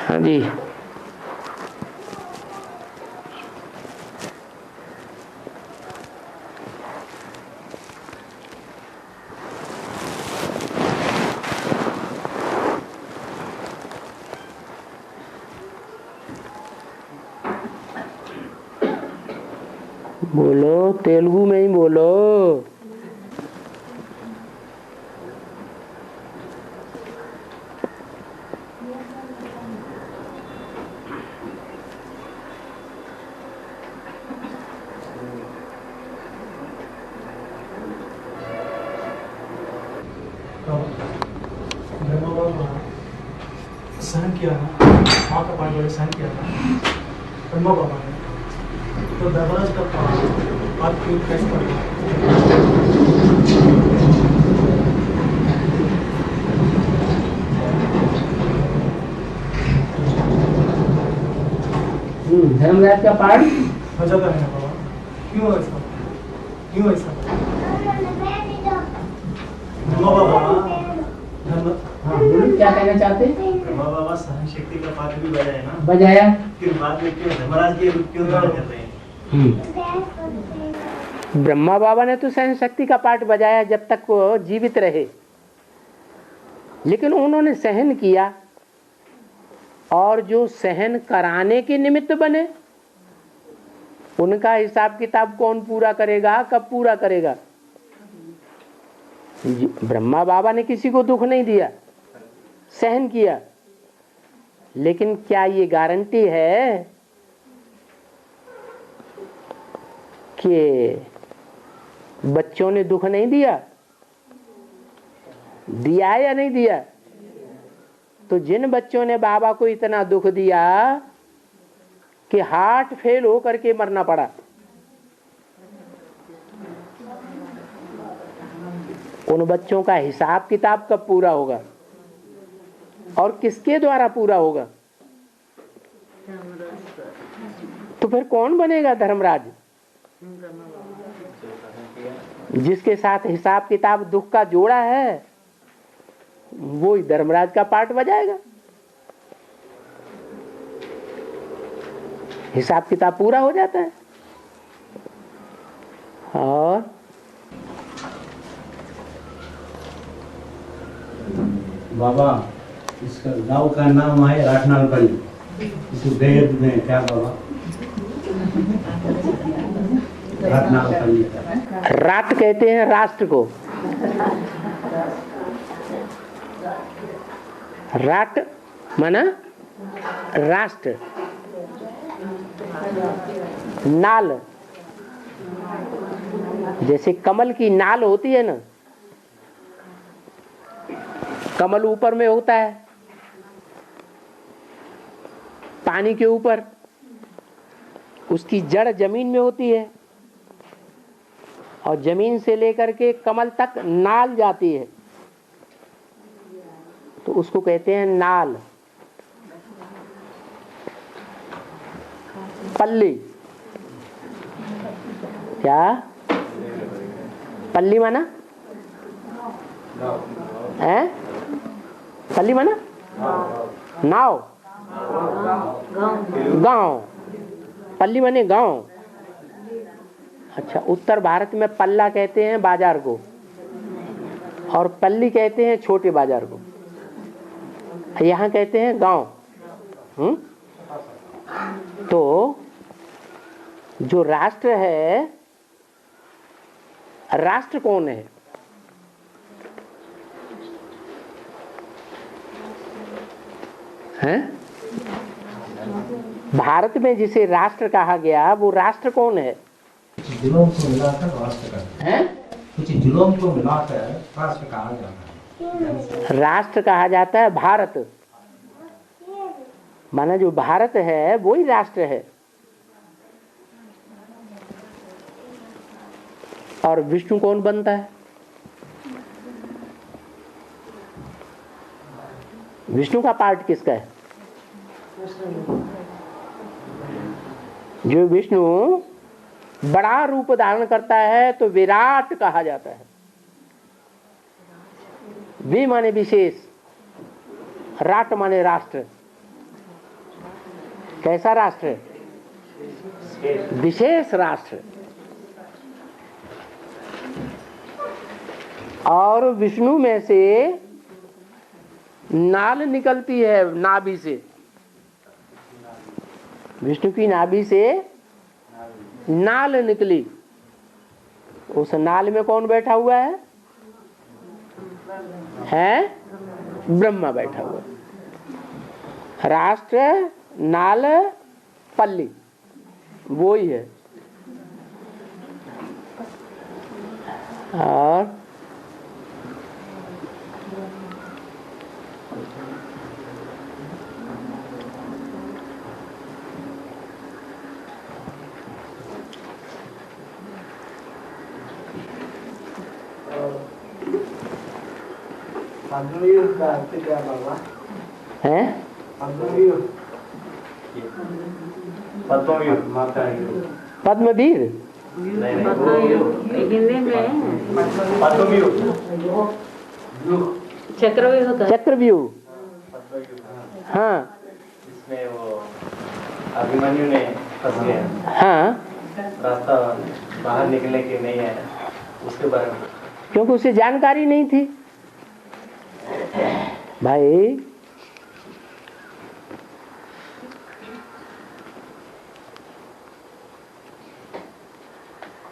हाँ जी। बोलो, तेलुगु में ही बोलो। सहन किया ना, माँ का पाठ बड़े सहन किया ना ब्रह्मा बाबा ने, तो धर्मराज का पाठ क्यों कैसे पढ़ा? धर्मराज का पाठ बजाता है ना बाबा, क्यों ऐसा, क्यों ऐसा? ब्रह्मा बाबा हाँ बोलो, क्या कहना चाहते? ब्रह्मा बाबा सहन शक्ति का पाठ भी बजाए ना, बजाया, फिर बाद में क्यों धर्मराज के रूप क्यों धारण कर रहे हैं? ब्रह्मा बाबा ने तो सहन शक्ति का पाठ बजाया जब तक वो जीवित रहे, लेकिन उन्होंने सहन किया, और जो सहन कराने के निमित्त बने उनका हिसाब किताब कौन पूरा करेगा, कब पूरा करेगा? ब्रह्मा बाबा ने किसी को दुख नहीं दिया, सहन किया, लेकिन क्या ये गारंटी है कि बच्चों ने दुख नहीं दिया? दिया या नहीं दिया? तो जिन बच्चों ने बाबा को इतना दुख दिया कि हार्ट फेल हो करके मरना पड़ा, उन बच्चों का हिसाब किताब कब पूरा होगा और किसके द्वारा पूरा होगा? तो फिर कौन बनेगा धर्मराज? जिसके साथ हिसाब किताब दुख का जोड़ा है वो ही धर्मराज का पाठ बजाएगा। हिसाब किताब पूरा हो जाता है। और बाबा, इसका गांव का नाम है राटनालपल्ली, इस वेद में क्या बाबा? राटनालपल्ली। राट कहते हैं राष्ट्र को। राट माना राष्ट्र, नाल, जैसे कमल की नाल होती है ना, कमल ऊपर में होता है पानी के ऊपर, उसकी जड़ जमीन में होती है और जमीन से लेकर के कमल तक नाल जाती है, तो उसको कहते हैं नाल। पल्ली, क्या पल्ली माना है? पल्ली माना नाव, गांव, पल्ली माने गांव। अच्छा, उत्तर भारत में पल्ला कहते हैं बाजार को और पल्ली कहते हैं छोटे बाजार को, यहाँ कहते हैं गांव। तो जो राष्ट्र है, राष्ट्र कौन है? हैं? भारत में जिसे राष्ट्र कहा गया वो राष्ट्र कौन है? जिलों को मिलाकर राष्ट्र का है, कुछ जिलों को मिलाकर राष्ट्र कहा जाता है। राष्ट्र कहा जाता है भारत, माना जो भारत है वो ही राष्ट्र है। और विष्णु कौन बनता है? विष्णु का पार्ट किसका है? जो विष्णु बड़ा रूप धारण करता है तो विराट कहा जाता है। वि माने विशेष, राट माने राष्ट्र। कैसा राष्ट्र है? विशेष राष्ट्र। और विष्णु में से नाल निकलती है, नाभि से। विष्णु की नाभि से नाल निकली। उस नाल में कौन बैठा हुआ है? ब्रह्मा बैठा हुआ है। राष्ट्र, नाल, पल्ली, वो ही है। और हैं? पद्मवीर चक्रव्यूह। हाँ, इसमें वो अभिमन्यु ने फंस गया। हाँ, रास्ता बाहर निकलने की नहीं है, उसके बारे में। क्योंकि उसे जानकारी नहीं थी। भाई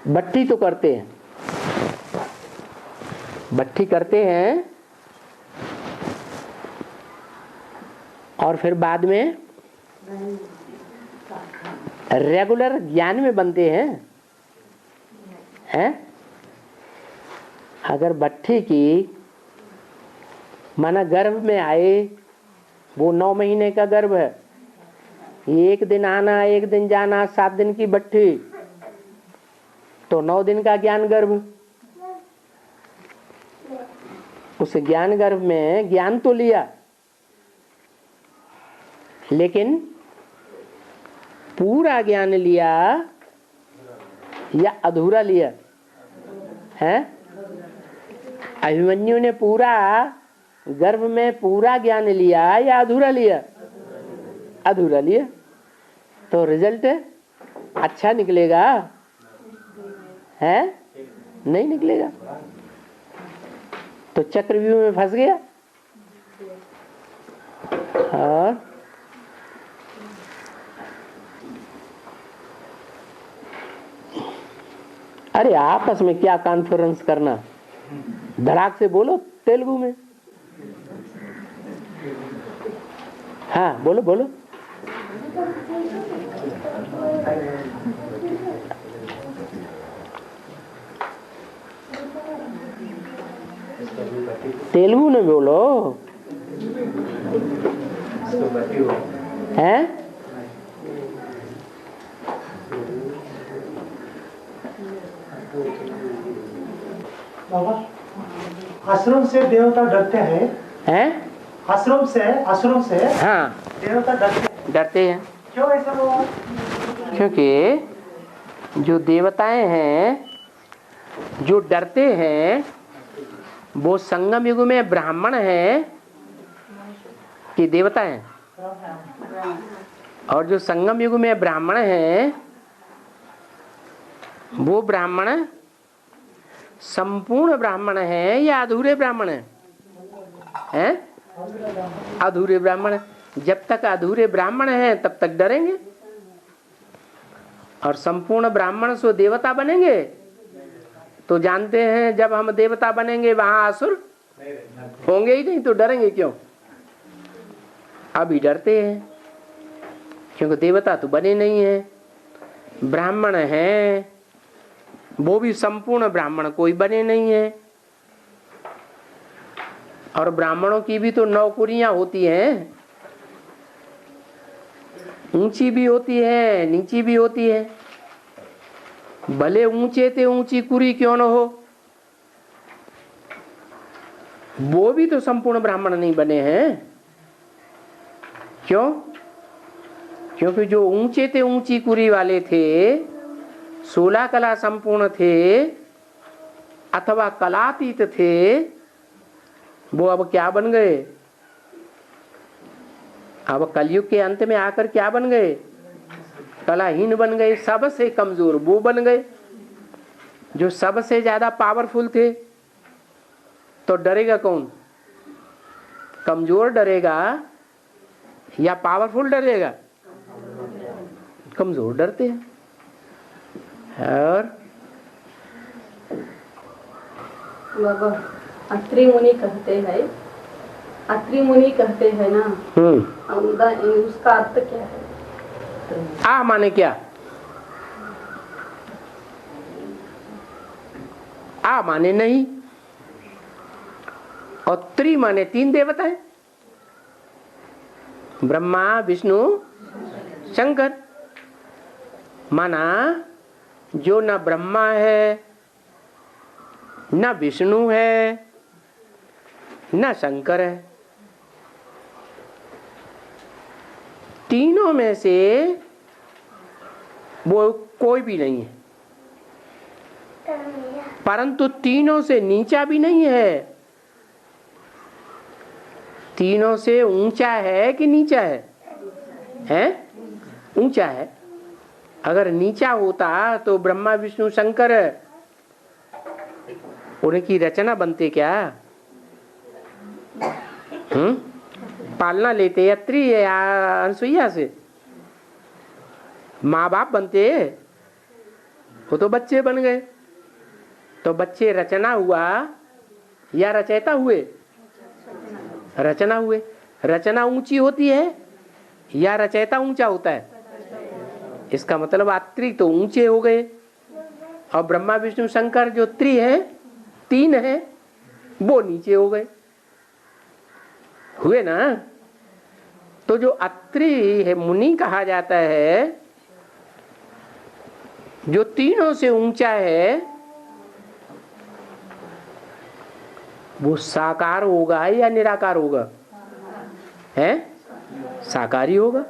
भट्टी तो करते हैं, भट्टी करते हैं और फिर बाद में रेगुलर ज्ञान में बनते हैं? अगर भट्टी की माना गर्भ में आए, वो 9 महीने का गर्भ है, 1 दिन आना 1 दिन जाना, 7 दिन की भट्टी, तो 9 दिन का ज्ञान गर्भ। उस ज्ञान गर्भ में ज्ञान तो लिया, लेकिन पूरा ज्ञान लिया या अधूरा लिया है? अभिमन्यु ने पूरा गर्भ में पूरा ज्ञान लिया या अधूरा लिया? अधूरा लिया। तो रिजल्ट अच्छा निकलेगा है? नहीं निकलेगा। तो चक्रव्यूह में फंस गया। और अरे आपस में क्या कॉन्फ्रेंस करना, धड़ाक से बोलो तेलुगु में। हाँ बोलो बोलो। तेलुगु में बोलो। हैं? बाबा, आश्रम से देवता डरते हैं। हैं? आश्रम से हाँ, देवता डरते हैं। क्यों ऐसा हुआ? क्योंकि जो देवताएं हैं जो डरते हैं, वो संगम युग में ब्राह्मण हैं कि देवता हैं? और जो संगम युग में ब्राह्मण हैं, वो ब्राह्मण संपूर्ण ब्राह्मण हैं या अधूरे ब्राह्मण हैं? अधूरे ब्राह्मण। जब तक अधूरे ब्राह्मण हैं तब तक डरेंगे, और संपूर्ण ब्राह्मण से देवता बनेंगे तो जानते हैं जब हम देवता बनेंगे वहां असुर होंगे ही नहीं, तो डरेंगे क्यों? अभी डरते हैं क्योंकि देवता तो बने नहीं हैं। ब्राह्मण हैं, वो भी संपूर्ण ब्राह्मण कोई बने नहीं है। और ब्राह्मणों की भी तो नौकरियां होती हैं, ऊंची भी होती है नीची भी होती है। भले ऊंचे ते ऊंची कुरी क्यों न हो, वो भी तो संपूर्ण ब्राह्मण नहीं बने हैं। क्यों? क्योंकि जो ऊंचे ते ऊंची कुरी वाले थे, 16 कला संपूर्ण थे अथवा कलातीत थे, वो अब क्या बन गए? अब कलयुग के अंत में आकर क्या बन गए? कलाहीन बन गए, सबसे कमजोर वो बन गए जो सबसे ज्यादा पावरफुल थे। तो डरेगा कौन? कमजोर डरेगा या पावरफुल डरेगा? कमजोर डरते हैं। और बाबा अत्रि मुनि कहते हैं, अत्रि मुनि कहते हैं ना, उसका अर्थ क्या है? आ माने क्या? आ माने नहीं, और त्रि माने तीन देवता है, ब्रह्मा विष्णु शंकर। माना जो न ब्रह्मा है, न विष्णु है, न शंकर है, तीनों में से वो कोई भी नहीं है, परंतु तीनों से नीचा भी नहीं है। तीनों से ऊंचा है कि नीचा है? हैं? ऊंचा है। अगर नीचा होता तो ब्रह्मा विष्णु शंकर उनकी रचना बनते क्या? पालना लेते अत्रि या अनसुईया से? माँ बाप बनते, वो तो बच्चे बन गए। तो बच्चे रचना हुआ या रचयिता हुए? रचना हुए। रचना ऊंची होती है या रचयिता ऊंचा होता है? इसका मतलब अत्रि तो ऊंचे हो गए, और ब्रह्मा विष्णु शंकर जो त्रि है, तीन है, वो नीचे हो गए, हुए ना। तो जो अत्रि है मुनि कहा जाता है, जो तीनों से ऊंचा है, वो साकार होगा या निराकार होगा? है साकारी होगा,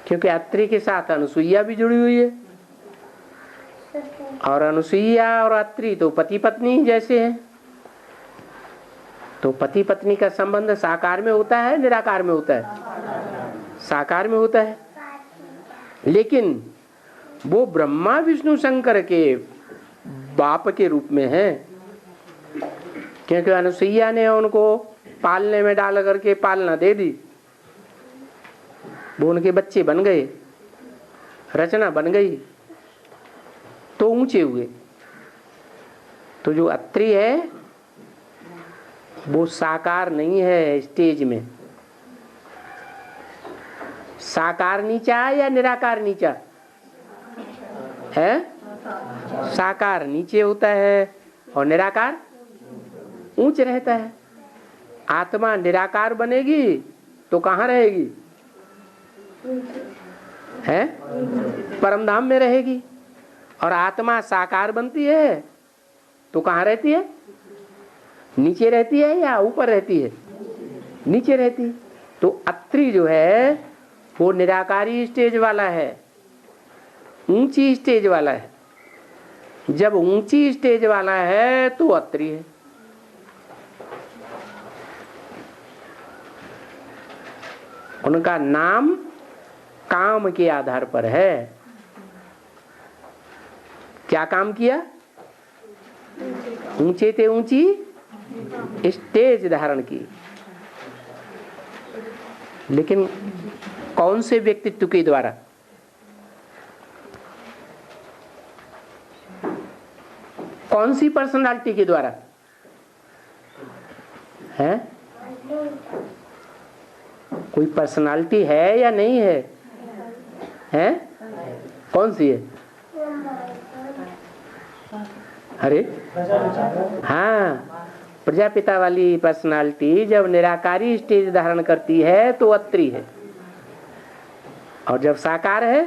क्योंकि अत्रि के साथ अनुसुईया भी जुड़ी हुई है, और अनुसुईया और अत्रि तो पति पत्नी जैसे हैं। तो पति पत्नी का संबंध साकार में होता है, निराकार में होता है? साकार में होता है। लेकिन वो ब्रह्मा विष्णु शंकर के बाप के रूप में है, क्योंकि अनुसुईया ने उनको पालने में डाल करके पालना दे दी, वो उनके बच्चे बन गए, रचना बन गई, तो ऊंचे हुए। तो जो अत्रि है वो साकार नहीं है स्टेज में। साकार नीचा या निराकार नीचा है? साकार नीचे होता है और निराकार ऊंच रहता है। आत्मा निराकार बनेगी तो कहाँ रहेगी? है परम धाम में रहेगी। और आत्मा साकार बनती है तो कहाँ रहती है? नीचे रहती है या ऊपर रहती है? नीचे रहती है। तो अत्रि जो है वो निराकारी स्टेज वाला है, ऊंची स्टेज वाला है। जब ऊंची स्टेज वाला है तो अत्रि है। उनका नाम काम के आधार पर है। क्या काम किया? ऊंचे थे ऊंची स्टेज धारण की। लेकिन कौन से व्यक्तित्व के द्वारा? कौन सी पर्सनालिटी के द्वारा है? कोई पर्सनालिटी है या नहीं है? है? कौन सी है? अरे हाँ, प्रजापिता वाली पर्सनालिटी जब निराकारी स्टेज धारण करती है तो अत्रि है, और जब साकार है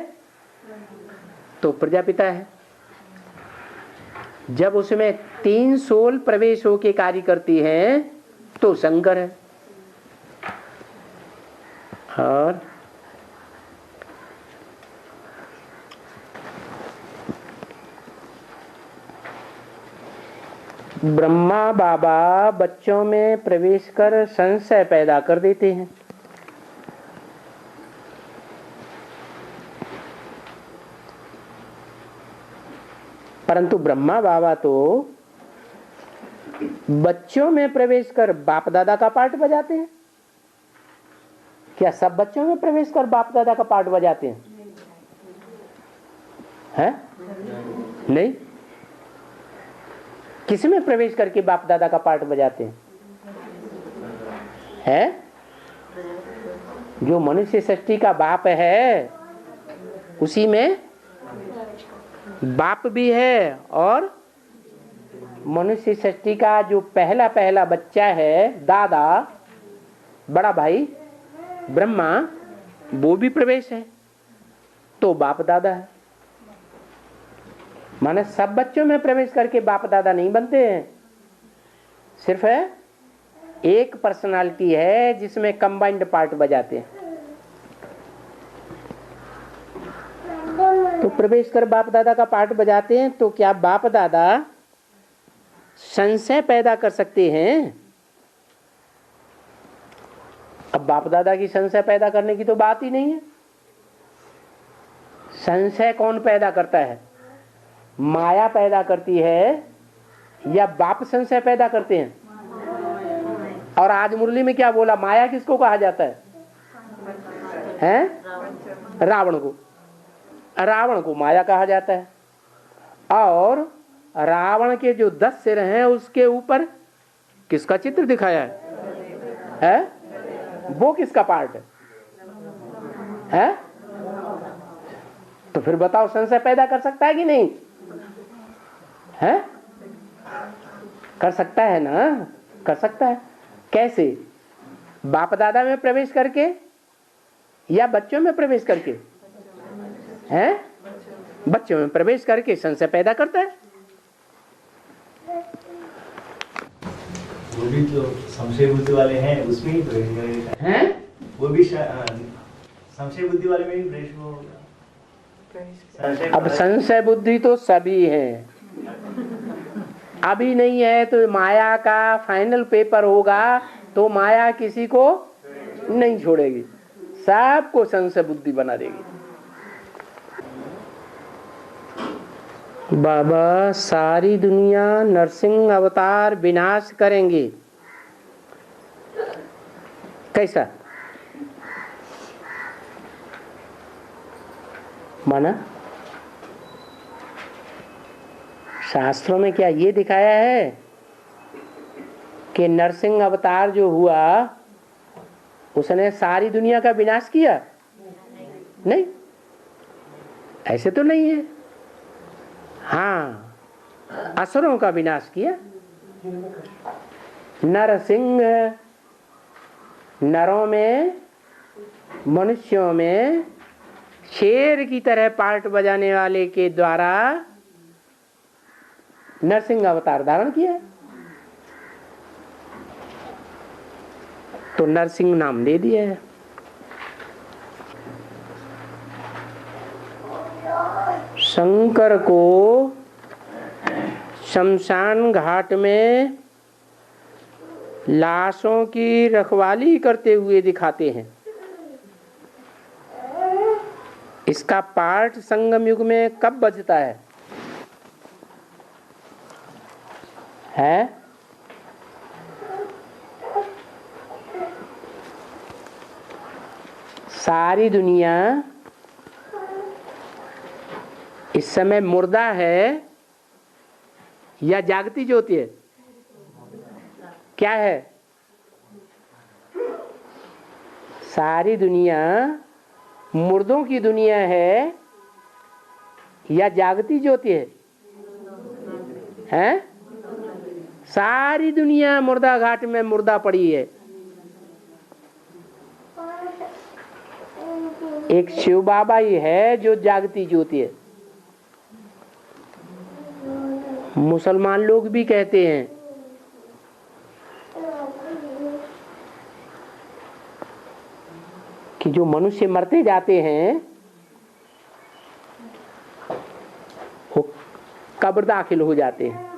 तो प्रजापिता है। जब उसमें 3 सोल प्रवेश होके कार्य करती हैं तो शंकर है। और ब्रह्मा बाबा बच्चों में प्रवेश कर संशय पैदा कर देते हैं। परंतु ब्रह्मा बाबा तो बच्चों में प्रवेश कर बाप दादा का पार्ट बजाते हैं। क्या सब बच्चों में प्रवेश कर बाप दादा का पार्ट बजाते हैं? है? नहीं। किस में प्रवेश करके बाप दादा का पार्ट बजाते हैं? है? जो मनुष्य सृष्टि का बाप है उसी में बाप भी है, और मनुष्य सृष्टि का जो पहला पहला बच्चा है दादा, बड़ा भाई ब्रह्मा, वो भी प्रवेश है, तो बाप दादा है। माने सब बच्चों में प्रवेश करके बाप दादा नहीं बनते हैं, सिर्फ है एक पर्सनालिटी है जिसमें कंबाइंड पार्ट बजाते हैं। तो प्रवेश कर बाप दादा का पार्ट बजाते हैं, तो क्या बाप दादा संशय पैदा कर सकते हैं? अब बाप दादा की संशय पैदा करने की तो बात ही नहीं है। संशय कौन पैदा करता है? माया पैदा करती है या बाप संशय पैदा करते हैं? और आज मुरली में क्या बोला? माया किसको कहा जाता है? हैं? रावण को। रावण को माया कहा जाता है। और रावण के जो 10 सिर हैं उसके ऊपर किसका चित्र दिखाया है? वो किसका पार्ट है? तो फिर बताओ, संशय पैदा कर सकता है कि नहीं? है? कर सकता है ना? कर सकता है। कैसे? बाप दादा में प्रवेश करके या बच्चों में प्रवेश करके? हैं? बच्चों में प्रवेश करके संशय पैदा करता है। वो भी जो संशय बुद्धि वाले हैं उसमें ही प्रवेश हैं? वो भी संशय बुद्धि वाले में ही प्रवेश होगा। अब संशय बुद्धि तो सभी है, अभी नहीं है तो माया का फाइनल पेपर होगा तो माया किसी को नहीं छोड़ेगी, सबको संशय बुद्धि बना देगी। बाबा सारी दुनिया नरसिंह अवतार विनाश करेंगे। कैसा माना? शास्त्रों में क्या ये दिखाया है कि नरसिंह अवतार जो हुआ उसने सारी दुनिया का विनाश किया? नहीं, ऐसे तो नहीं है। हाँ, असुरों का विनाश किया। नरसिंह नरों में, मनुष्यों में शेर की तरह पार्ट बजाने वाले के द्वारा नरसिंह अवतार धारण किया, तो नरसिंह नाम दे दिया है। शंकर को शमशान घाट में लाशों की रखवाली करते हुए दिखाते हैं। इसका पाठ संगम युग में कब बजता है? सारी दुनिया इस समय मुर्दा है या जागती ज्योति है? क्या है? सारी दुनिया मुर्दों की दुनिया है या जागती ज्योति है? हैं? सारी दुनिया मुर्दा घाट में मुर्दा पड़ी है। एक शिव बाबा ही है जो जागती ज्योति है। मुसलमान लोग भी कहते हैं कि जो मनुष्य मरते जाते हैं वो कब्र दाखिल हो जाते हैं।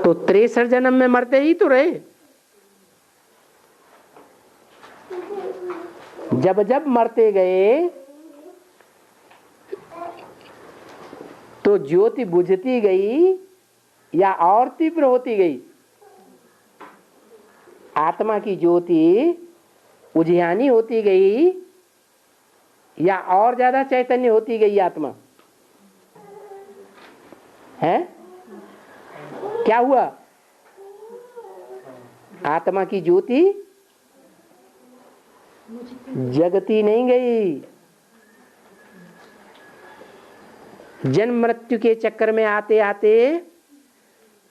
तो 63 जन्म में मरते ही तो रहे। जब जब मरते गए तो ज्योति बुझती गई या और तीव्र होती गई? आत्मा की ज्योति उजियानी होती गई या और ज्यादा चैतन्य होती गई आत्मा? है क्या हुआ? आत्मा की ज्योति जगती नहीं गई। जन्म मृत्यु के चक्कर में आते आते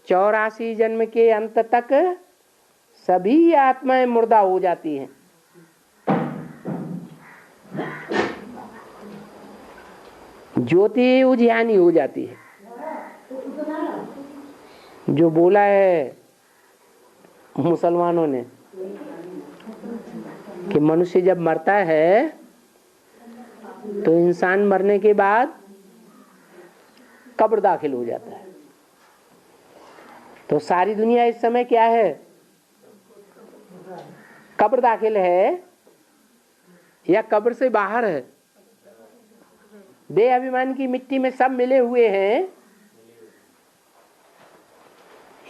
84 जन्म के अंत तक सभी आत्माएं मुर्दा हो जाती हैं। ज्योति उजियानी हो जाती है। जो बोला है मुसलमानों ने कि मनुष्य जब मरता है तो इंसान मरने के बाद कब्र दाखिल हो जाता है। तो सारी दुनिया इस समय क्या है? कब्र दाखिल है या कब्र से बाहर है? देह अभिमान की मिट्टी में सब मिले हुए हैं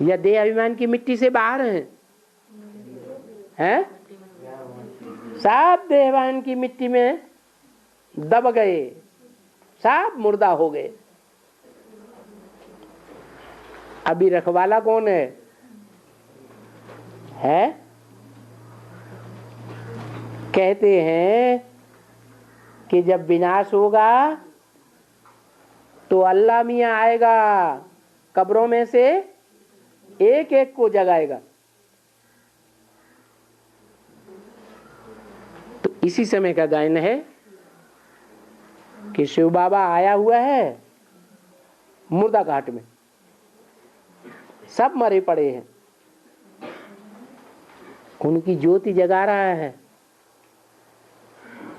या देह अभिमान की मिट्टी से बाहर हैं? हैं? सब देह अभिमान की मिट्टी में दब गए, सब मुर्दा हो गए। अभी रखवाला कौन है? है? कहते हैं कि जब विनाश होगा तो अल्लाह मियां आएगा, कब्रों में से एक एक को जगाएगा। तो इसी समय का गायन है कि शिव बाबा आया हुआ है मुर्दा घाट में, सब मरे पड़े हैं, उनकी ज्योति जगा रहा है।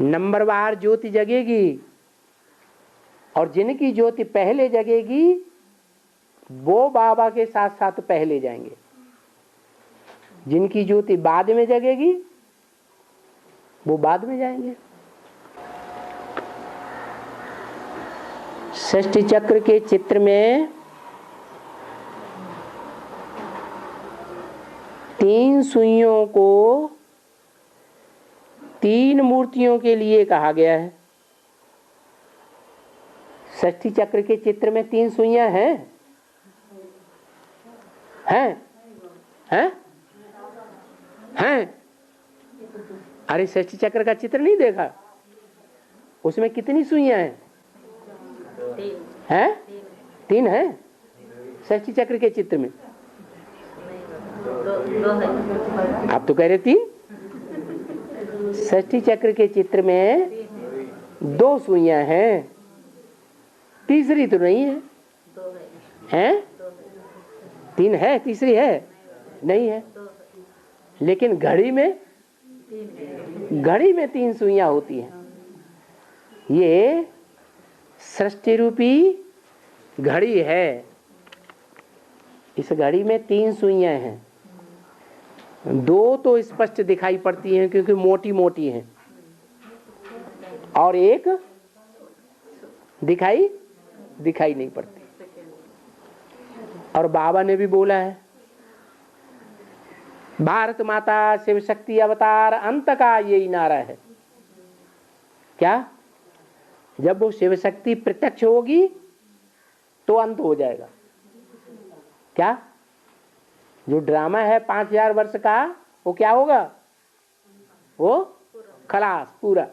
नंबरवार ज्योति जगेगी और जिनकी ज्योति पहले जगेगी वो बाबा के साथ साथ पहले जाएंगे। जिनकी ज्योति बाद में जगेगी वो बाद में जाएंगे। षष्ठी चक्र के चित्र में 3 सुइयों को 3 मूर्तियों के लिए कहा गया है। षष्ठी चक्र के चित्र में 3 सुइयां हैं? हैं? हैं? हैं? अरे षष्ठी चक्र का चित्र नहीं देखा? उसमें कितनी सुइयां हैं? हैं? 3 हैं षष्ठी चक्र के चित्र में। आप तो कह रहे 3। षष्ठी चक्र के चित्र में 2 सुइयां हैं, तीसरी तो नहीं है। हैं? 3 है, तीसरी है नहीं है। लेकिन घड़ी में 3 सुइयां होती हैं। ये सृष्टि रूपी घड़ी है। इस घड़ी में 3 सुइयां हैं। 2 तो स्पष्ट दिखाई पड़ती हैं क्योंकि मोटी मोटी हैं, और एक दिखाई नहीं पड़ती। और बाबा ने भी बोला है, भारत माता शिव शक्ति अवतार अंत का यही नारा है। क्या? जब वो शिव शक्ति प्रत्यक्ष होगी तो अंत हो जाएगा। क्या? जो ड्रामा है 5000 वर्ष का, वो क्या होगा? वो खलास पूरा।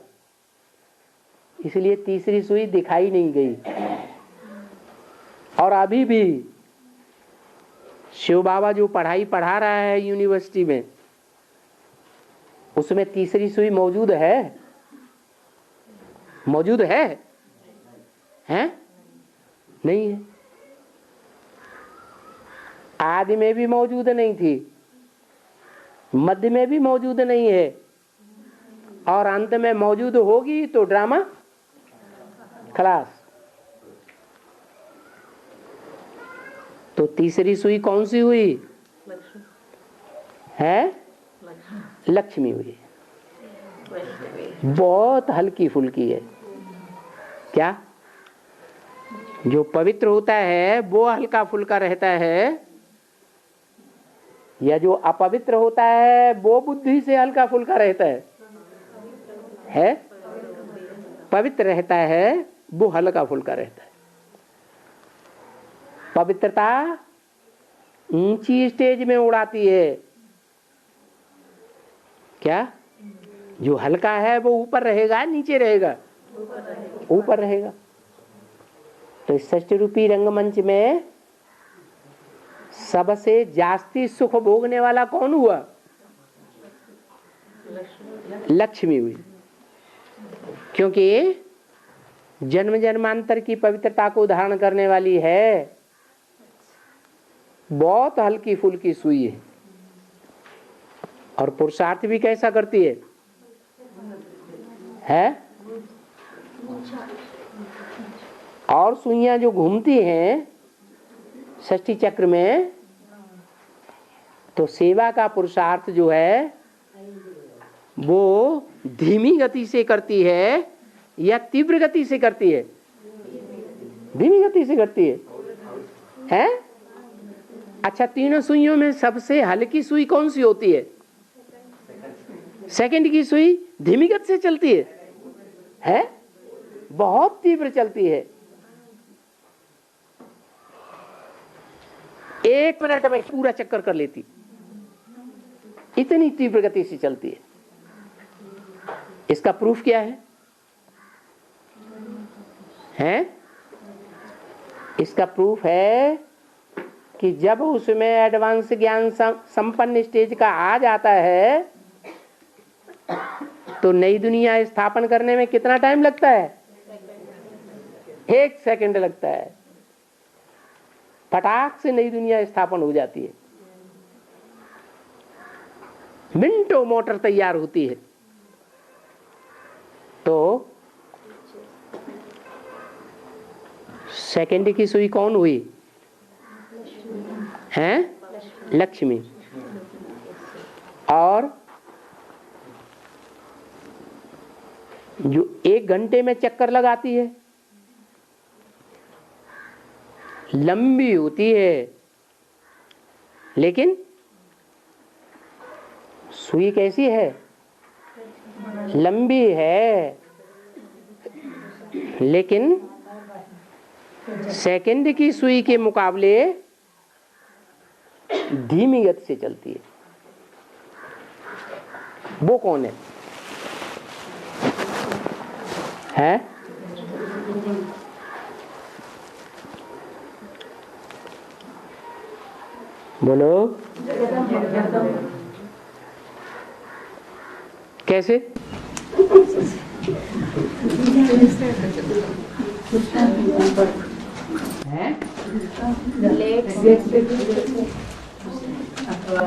इसलिए तीसरी सुई दिखाई नहीं गई। और अभी भी शिव बाबा जो पढ़ाई पढ़ा रहा है यूनिवर्सिटी में, उसमें तीसरी सुई मौजूद है? मौजूद है? हैं? नहीं है। आदि में भी मौजूद नहीं थी, मध्य में भी मौजूद नहीं है, और अंत में मौजूद होगी तो ड्रामा खलास। तो तीसरी सुई कौन सी हुई? है? लक्ष्मी हुई। बहुत हल्की फुल्की है। क्या? जो पवित्र होता है वो हल्का फुल्का रहता है, या जो अपवित्र होता है वो बुद्धि से हल्का फुल्का रहता है? पवित्र रहता है वो हल्का फुल्का रहता है। पवित्रता ऊंची स्टेज में उड़ाती है। क्या? जो हल्का है वो ऊपर रहेगा, नीचे रहेगा? ऊपर रहेगा। तो इस सृष्टि रूपी रंगमंच में सबसे जास्ती सुख भोगने वाला कौन हुआ? लक्ष्मी हुई। क्योंकि जन्म जन्मांतर की पवित्रता को धारण करने वाली है। बहुत हल्की फुल्की सुई है और पुरुषार्थ भी कैसा करती है? और सुइयां जो घूमती हैं षष्ठी चक्र में, तो सेवा का पुरुषार्थ जो है वो धीमी गति से करती है या तीव्र गति से करती है? धीमी गति से करती है? अच्छा, तीनों सुइयों में सबसे हल्की सुई कौन सी होती है? सेकंड की सुई धीमी गति से चलती है? बहुत तीव्र चलती है। 1 मिनट में पूरा चक्कर कर लेती, इतनी तीव्र गति से चलती है। इसका प्रूफ क्या है? इसका प्रूफ है कि जब उसमें एडवांस ज्ञान संपन्न स्टेज का आ जाता है तो नई दुनिया स्थापन करने में कितना टाइम लगता है? 1 सेकंड लगता है। फटाक से नई दुनिया स्थापन हो जाती है। मिनटों मोटर तैयार होती है। तो सेकंड की सुई कौन हुई? हैं? लक्ष्मी। और जो 1 घंटे में चक्कर लगाती है, लंबी होती है, लेकिन सुई कैसी है? लंबी है, लेकिन सेकंड की सुई के मुकाबले धीमी गति से चलती है। वो कौन है? बोलो। कैसे?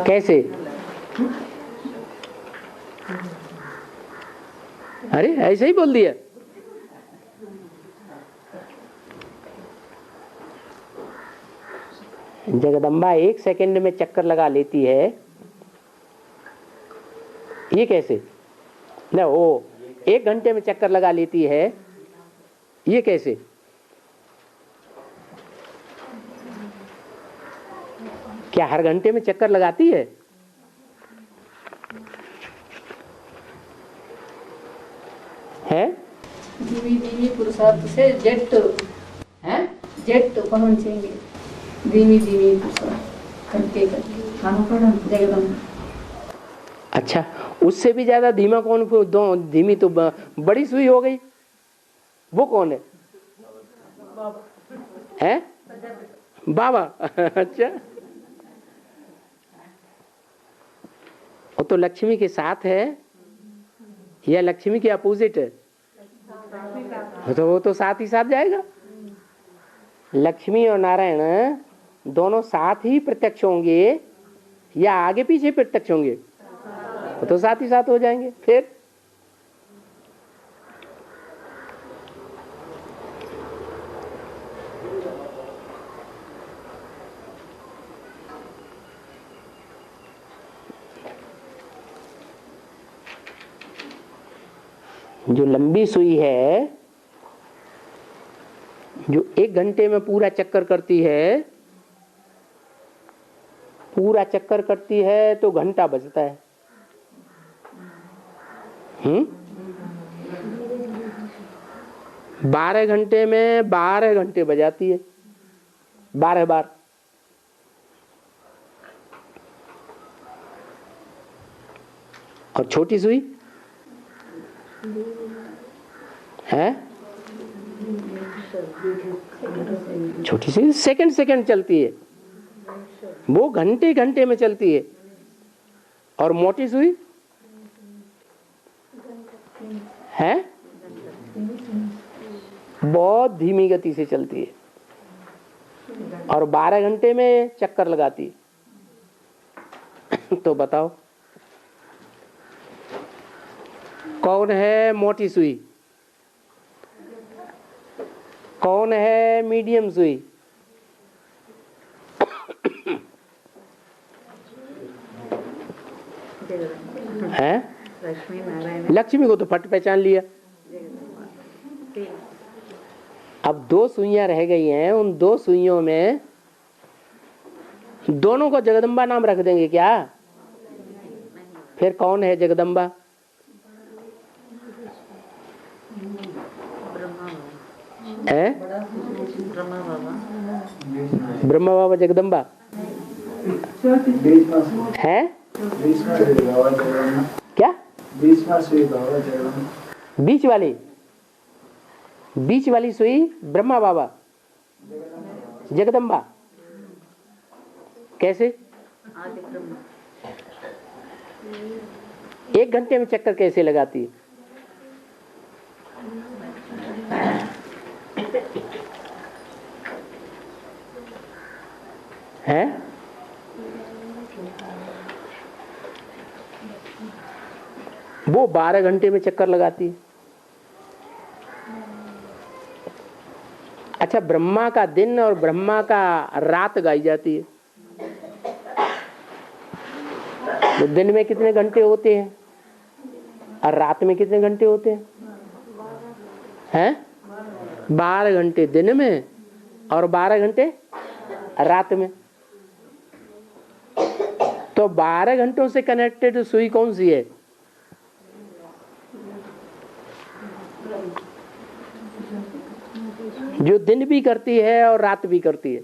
कैसे? अरे ऐसे ही बोल दिया। जगदम्बा 1 सेकंड में चक्कर लगा लेती है, ये कैसे? ना, वो 1 घंटे में चक्कर लगा लेती है, ये कैसे? क्या हर घंटे में चक्कर लगाती है? धीमी धीमी पुरुषार्थ से जेट पहुंचेंगे। धीमी धीमी पुरुषार्थ करके जगदम्बा। अच्छा, उससे भी ज्यादा धीमा कौन? धीमी तो बड़ी सुई हो गई, वो कौन है? बाबा। अच्छा, वो तो लक्ष्मी के साथ है या लक्ष्मी के अपोजिट है? तो वो तो साथ ही साथ जाएगा। लक्ष्मी और नारायण दोनों साथ ही प्रत्यक्ष होंगे या आगे पीछे प्रत्यक्ष होंगे? वो तो साथ ही साथ हो जाएंगे। फिर जो लंबी सुई है, जो 1 घंटे में पूरा चक्कर करती है, पूरा चक्कर करती है तो घंटा बजता है। 12 घंटे में 12 घंटे बजाती है, 12 बार। और छोटी सुई है, छोटी सुई सेकंड सेकंड चलती है, वो घंटे घंटे में चलती है। और मोटी सुई है, बहुत धीमी गति से चलती है और 12 घंटे में चक्कर लगाती है। तो बताओ कौन है मोटी सुई, कौन है मीडियम सुई? है लक्ष्मी को तो फट पहचान लिया। अब 2 सुइयां रह गई हैं, उन 2 सुइयों में दोनों को जगदम्बा नाम रख देंगे क्या? फिर कौन है जगदम्बा? है ब्रह्मा बाबा जगदम्बा है क्या? बीच वाली सुई ब्रह्मा बाबा जगदम्बा। कैसे? 1 घंटे में चक्कर कैसे लगाती है? हैं? वो 12 घंटे में चक्कर लगाती है। अच्छा, ब्रह्मा का दिन और ब्रह्मा का रात गाई जाती है। तो दिन में कितने घंटे होते हैं और रात में कितने घंटे होते हैं? हैं? 12 घंटे दिन में और 12 घंटे रात में। तो 12 घंटों से कनेक्टेड सुई कौन सी है? जो दिन भी करती है और रात भी करती है।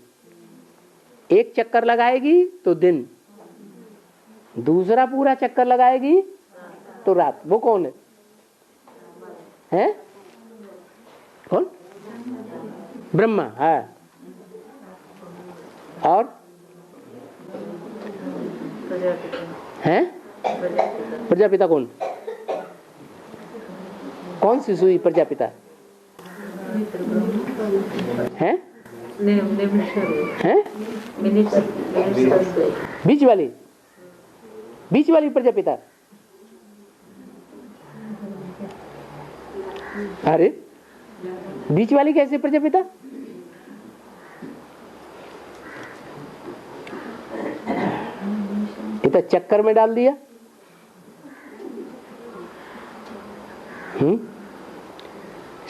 एक चक्कर लगाएगी तो दिन, दूसरा पूरा चक्कर लगाएगी तो रात। वो कौन है? हैं? कौन? ब्रह्मा है। और हैं? प्रजापिता कौन? कौन सी सुई प्रजापिता है? हैं? बीच वाली प्रजापिता। अरे बीच वाली कैसे प्रजापिता? ये तो चक्कर में डाल दिया।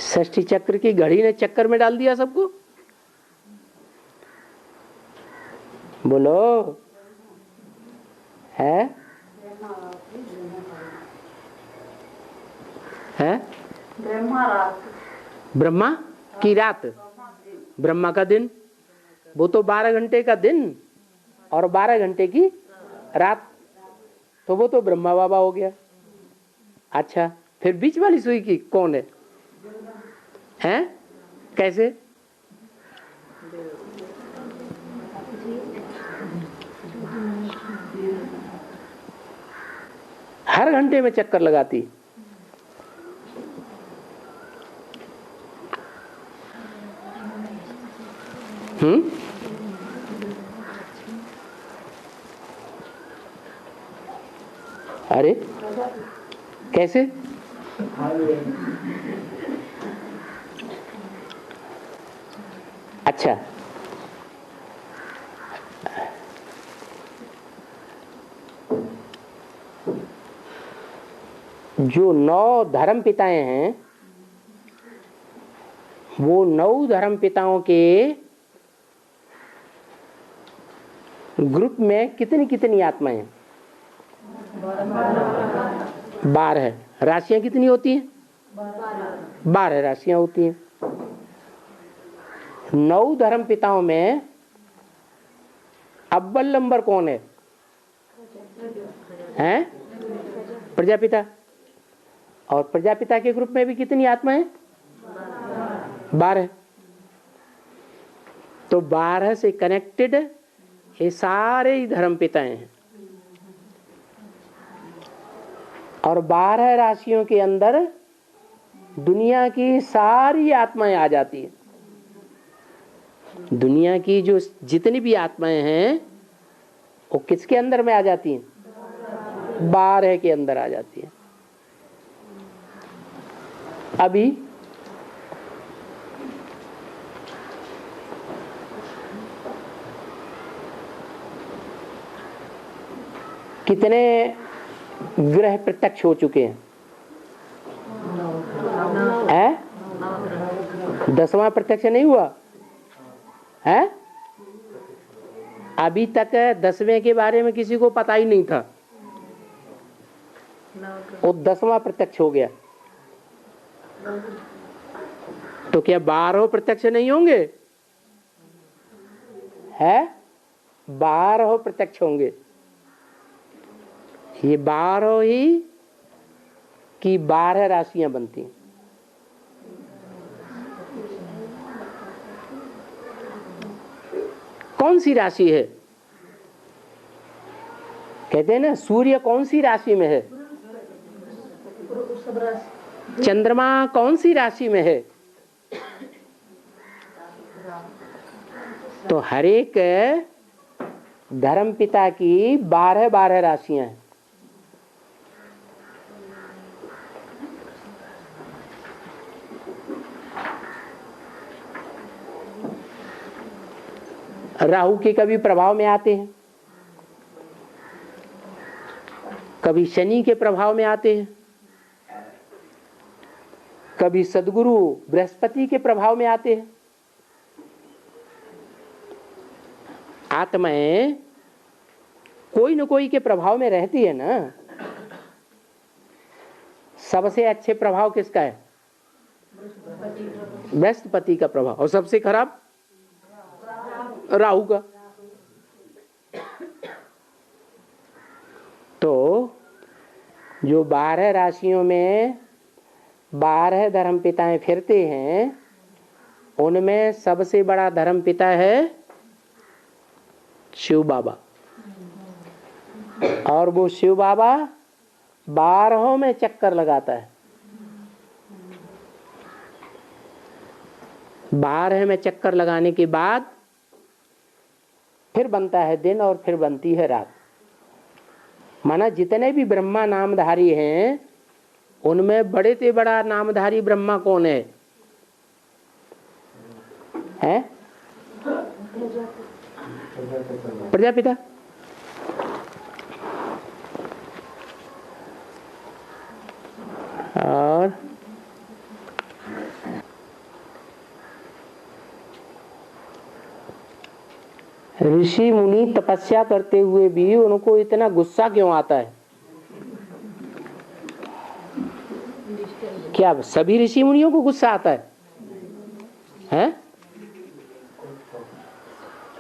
षष्ठी चक्र की घड़ी ने चक्कर में डाल दिया सबको। बोलो है? है? ब्रह्मा की रात, ब्रह्मा का दिन। वो तो 12 घंटे का दिन और 12 घंटे की रात, तो वो तो ब्रह्मा बाबा हो गया। अच्छा, फिर बीच वाली सुई की कौन है? हैं? कैसे? हर घंटे में चक्कर लगाती। अरे कैसे? अच्छा, जो 9 धर्म पिताएं हैं, वो 9 धर्म पिताओं के ग्रुप में कितनी कितनी आत्माएं हैं? 12। राशियां कितनी होती हैं? 12 राशियां होती हैं। 9 धर्म पिताओं में अव्वल नंबर कौन है? हैं? प्रजापिता। और प्रजापिता के ग्रुप में भी कितनी आत्माएं? 12। तो 12 से कनेक्टेड ये सारे ही धर्म पिताएं हैं। और 12 राशियों के अंदर दुनिया की सारी आत्माएं आ जाती हैं। दुनिया की जो जितनी भी आत्माएं हैं वो किसके अंदर में आ जाती हैं? 12 के अंदर आ जाती हैं। अभी कितने ग्रह प्रत्यक्ष हो चुके हैं? 10वां प्रत्यक्ष नहीं हुआ है? अभी तक 10वें के बारे में किसी को पता ही नहीं था, वो 10वां प्रत्यक्ष हो गया। तो क्या 12 प्रत्यक्ष नहीं होंगे? है 12 प्रत्यक्ष होंगे। ये 12 ही की 12 राशियां बनती हैं। कौन सी राशि है? कहते हैं ना, सूर्य कौन सी राशि में है? चंद्रमा कौन सी राशि में है? तो हर एक धर्म पिता की 12 राशियां हैं। राहु के कभी प्रभाव में आते हैं, कभी शनि के प्रभाव में आते हैं, कभी सद्गुरु बृहस्पति के प्रभाव में आते हैं। आत्माएं कोई न कोई के प्रभाव में रहती है ना। सबसे अच्छे प्रभाव किसका है? बृहस्पति का प्रभाव। और सबसे खराब राहु का। तो जो 12 राशियों में 12 धर्म पिताएं फिरते हैं, उनमें सबसे बड़ा धर्म पिता है शिव बाबा। और वो शिव बाबा 12 में चक्कर लगाता है। 12 में चक्कर लगाने के बाद फिर बनता है दिन और फिर बनती है रात। माना जितने भी ब्रह्मा नामधारी हैं, उनमें बड़े से बड़ा नामधारी ब्रह्मा कौन है? हैं? प्रजापिता। और ऋषि मुनि तपस्या करते हुए भी उनको इतना गुस्सा क्यों आता है? क्या सभी ऋषि मुनियों को गुस्सा आता है? हैं?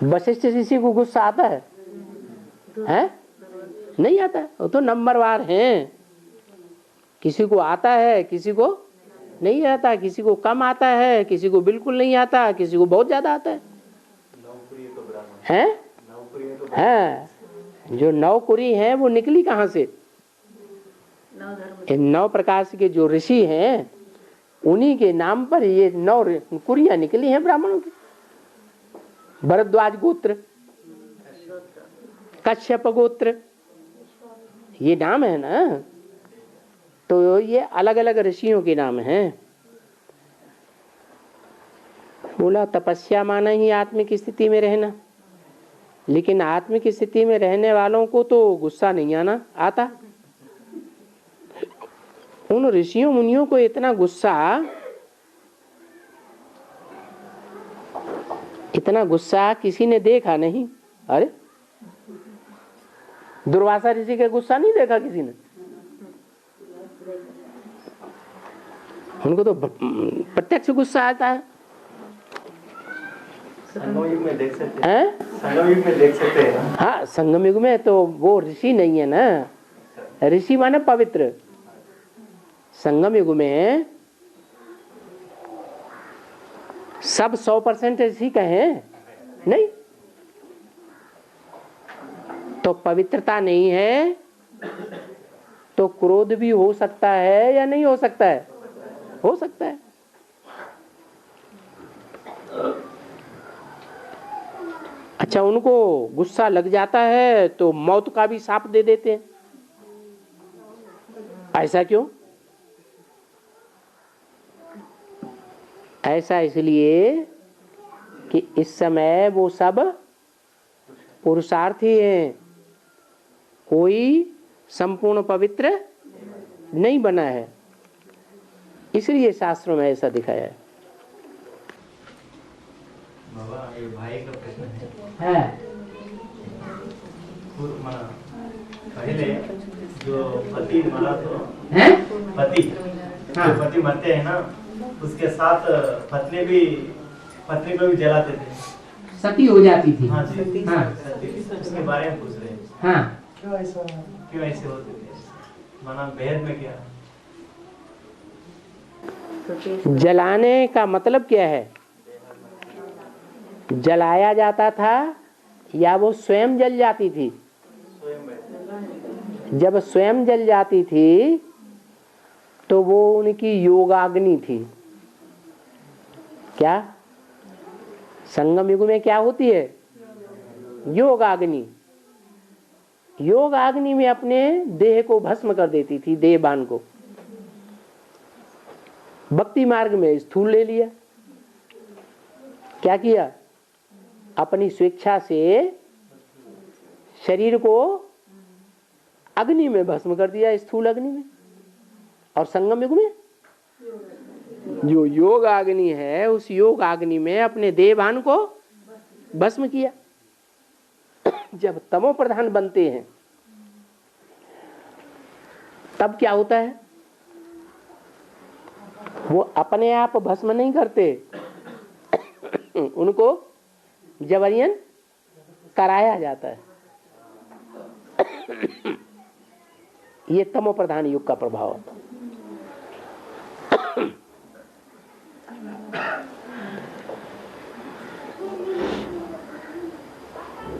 वशिष्ठ ऋषि को गुस्सा आता है? हैं? नहीं आता है। वो तो नंबरवार हैं। किसी को आता है, किसी को नहीं आता, किसी को कम आता है, किसी को बिल्कुल नहीं आता, किसी को बहुत ज्यादा आता है। हैं? हैं? जो 9 कुरी हैं वो निकली कहाँ से? इन 9 प्रकाश के जो ऋषि हैं, उन्हीं के नाम पर ये 9 कुरियां निकली हैं ब्राह्मणों की। भरद्वाज गोत्र, कश्यप गोत्र, ये नाम है ना। तो ये अलग अलग ऋषियों के नाम हैं। बोला तपस्या माना ही आत्मिक स्थिति में रहना, लेकिन आत्मिक स्थिति में रहने वालों को तो गुस्सा नहीं आना आता। उन ऋषियों मुनियों को इतना गुस्सा किसी ने देखा नहीं। अरे दुर्वासा ऋषि का गुस्सा नहीं देखा किसी ने। उनको तो प्रत्यक्ष गुस्सा आता है। संगम युग में देख सकते हैं। संगम युग में देख सकते हैं। हाँ, संगम युग में तो वो ऋषि नहीं है ना। ऋषि माने पवित्र। संगम युग में सब 100% ऋषि कहें नहीं, तो पवित्रता नहीं है तो क्रोध भी हो सकता है या नहीं हो सकता है? हो सकता है। अच्छा, उनको गुस्सा लग जाता है तो मौत का भी शाप दे देते हैं। ऐसा क्यों? ऐसा इसलिए कि इस समय वो सब पुरुषार्थी हैं, कोई संपूर्ण पवित्र नहीं बना है, इसलिए शास्त्रों में ऐसा दिखाया है। बाबा, ये भाई का प्रश्न है। पहले जो पति मरा तो पति हाँ। जो पति मरते हैं ना, उसके साथ पत्नी को भी जलाते थे। सती हो जाती थी। हाँ जी। हाँ। उसके बारे में पूछ रहे हैं। हाँ। क्यों ऐसे होते थे? माना बेहद में क्या? जलाने का मतलब क्या है? जलाया जाता था या वो स्वयं जल जाती थी? जब स्वयं जल जाती थी तो वो उनकी योगाग्नि थी। क्या संगम युग में क्या होती है? योगाग्नि। योगाग्नि में अपने देह को भस्म कर देती थी, देहबान को। भक्ति मार्ग में स्थूल ले लिया। क्या किया? अपनी स्वेच्छा से शरीर को अग्नि में भस्म कर दिया, स्थूल अग्नि में। और संगम युग में जो योग अग्नि है, उस योग अग्नि में अपने देहभान को भस्म किया। जब तमो प्रधान बनते हैं तब क्या होता है? वो अपने आप भस्म नहीं करते, उनको जबरियन कराया जाता है। ये तमो प्रधान युग का प्रभाव है।